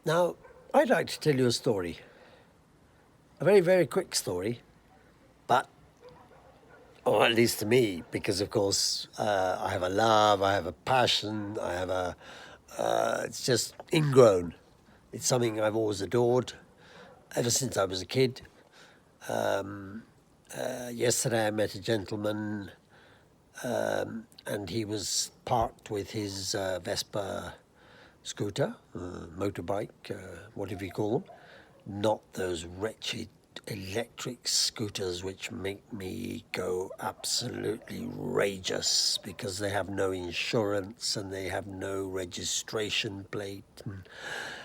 Now, I'd like to tell you a story. A very, very quick story, but, or at least to me, because of course I have a love, I have a passion, it's just ingrown. It's something I've always adored ever since I was a kid. Yesterday I met a gentleman and he was parked with his Vespa scooter, motorbike, whatever you call them, not those wretched electric scooters which make me go absolutely rageous because they have no insurance and they have no registration plate,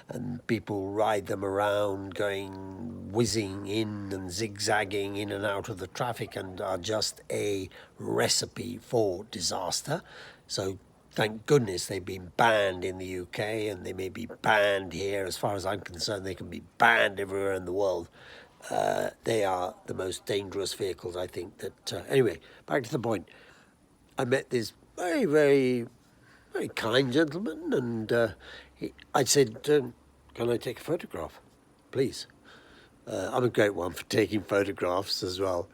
and people ride them around going whizzing in and zigzagging in and out of the traffic and are just a recipe for disaster. So thank goodness they've been banned in the UK and they may be banned here. As far as I'm concerned, they can be banned everywhere in the world. They are the most dangerous vehicles, I think. Anyway, back to the point. I met this very, very, very kind gentleman and I said, can I take a photograph, please? I'm a great one for taking photographs as well,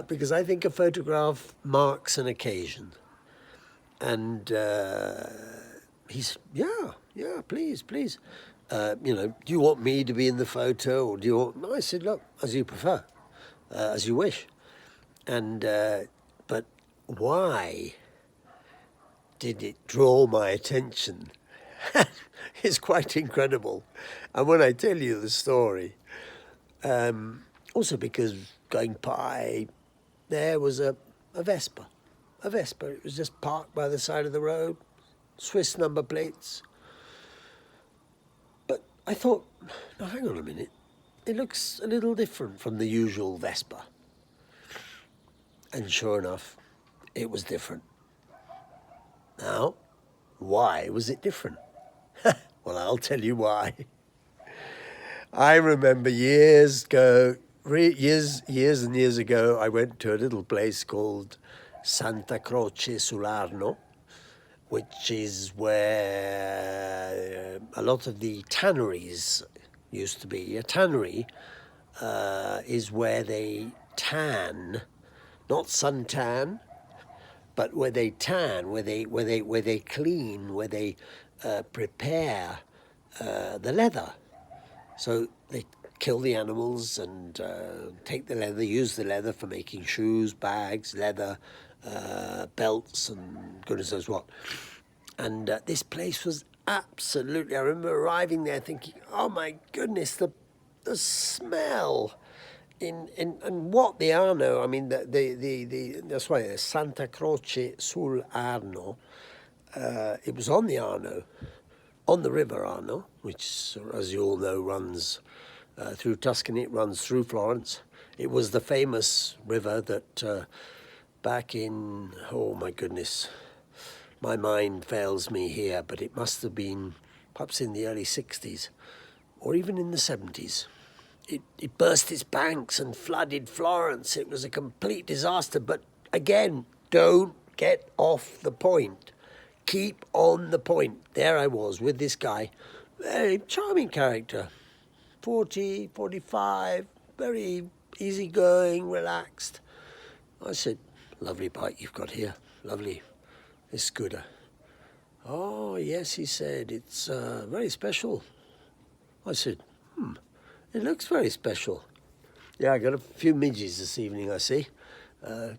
because I think a photograph marks an occasion. And he said, yeah, please. Do you want me to be in the photo or do you want... No, I said, look, as you prefer, as you wish. And, but why did it draw my attention? It's quite incredible. And when I tell you the story, also because going by, there was a Vespa. It was just parked by the side of the road, Swiss number plates. But I thought, now hang on a minute, it looks a little different from the usual Vespa. And sure enough, it was different. Now, why was it different? Well, I'll tell you why. I remember years and years ago, I went to a little place called Santa Croce sull'Arno, which is where a lot of the tanneries used to be. A tannery is where they tan, not suntan, but where they tan, where they clean, where they prepare the leather. So they kill the animals and take the leather, use the leather for making shoes, bags, leather, belts, and goodness knows what. And this place was absolutely, I remember arriving there thinking, oh my goodness, the smell. And what the Arno, I mean, that's why it's Santa Croce sul Arno. It was on the Arno, on the river Arno, which, as you all know, runs through Tuscany. It runs through Florence. It was the famous river that back in, oh my goodness, my mind fails me here, but it must have been perhaps in the early 60s or even in the 70s. It burst its banks and flooded Florence. It was a complete disaster. But again, don't get off the point. Keep on the point. There I was with this guy, very charming character, 40, 45, very easygoing, relaxed. I said, lovely bike you've got here, lovely, this scooter. Oh, yes, he said, it's very special. I said, it looks very special. Yeah, I got a few midges this evening, I see.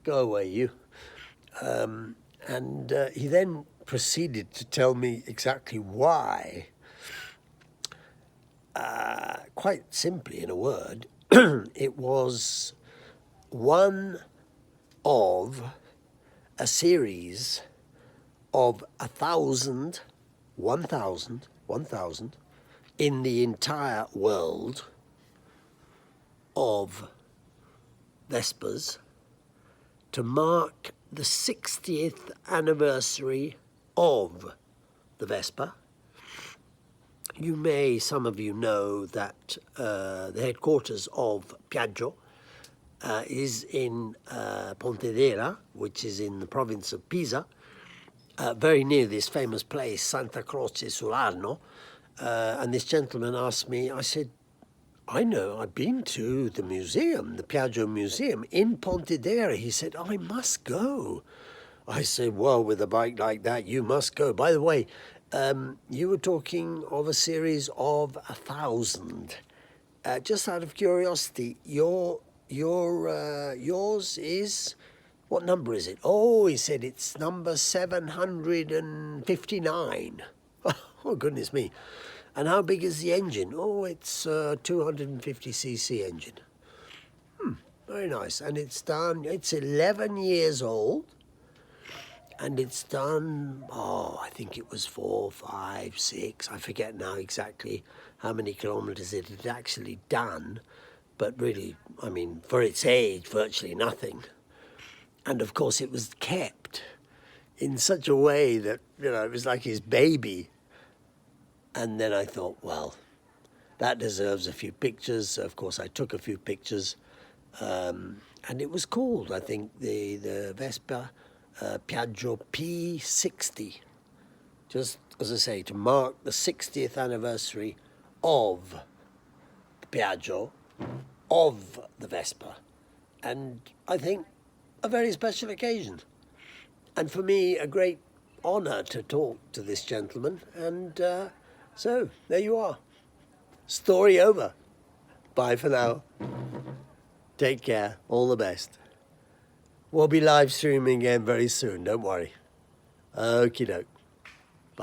Go away, you. And he then proceeded to tell me exactly why. Quite simply, in a word, it was one of a series of 1,000 in the entire world of Vespas to mark the 60th anniversary of the Vespa. Some of you know that the headquarters of Piaggio is in Pontedera, which is in the province of Pisa, very near this famous place, Santa Croce sull'Arno. And this gentleman asked me, I said, I know, I've been to the museum, the Piaggio Museum in Pontedera. He said, I must go. I said, well, with a bike like that, you must go. By the way, you were talking of a series of 1,000. Just out of curiosity, yours is, what number is it? Oh, he said it's number 759. Oh, goodness me. And how big is the engine? Oh, it's a 250cc engine. Very nice. And it's 11 years old. And it's done, I think it was 4, 5, 6. I forget now exactly how many kilometers it had actually done. But really, I mean, for its age, virtually nothing. And of course, it was kept in such a way that, it was like his baby. And then I thought, well, that deserves a few pictures. Of course, I took a few pictures. And it was called, I think, the Vespa Piaggio P60. Just, as I say, to mark the 60th anniversary of the Piaggio, of the Vespa. And I think a very special occasion. And for me, a great honour to talk to this gentleman. And so, there you are. Story over. Bye for now. Take care. All the best. We'll be live streaming again very soon. Don't worry. Okie doke.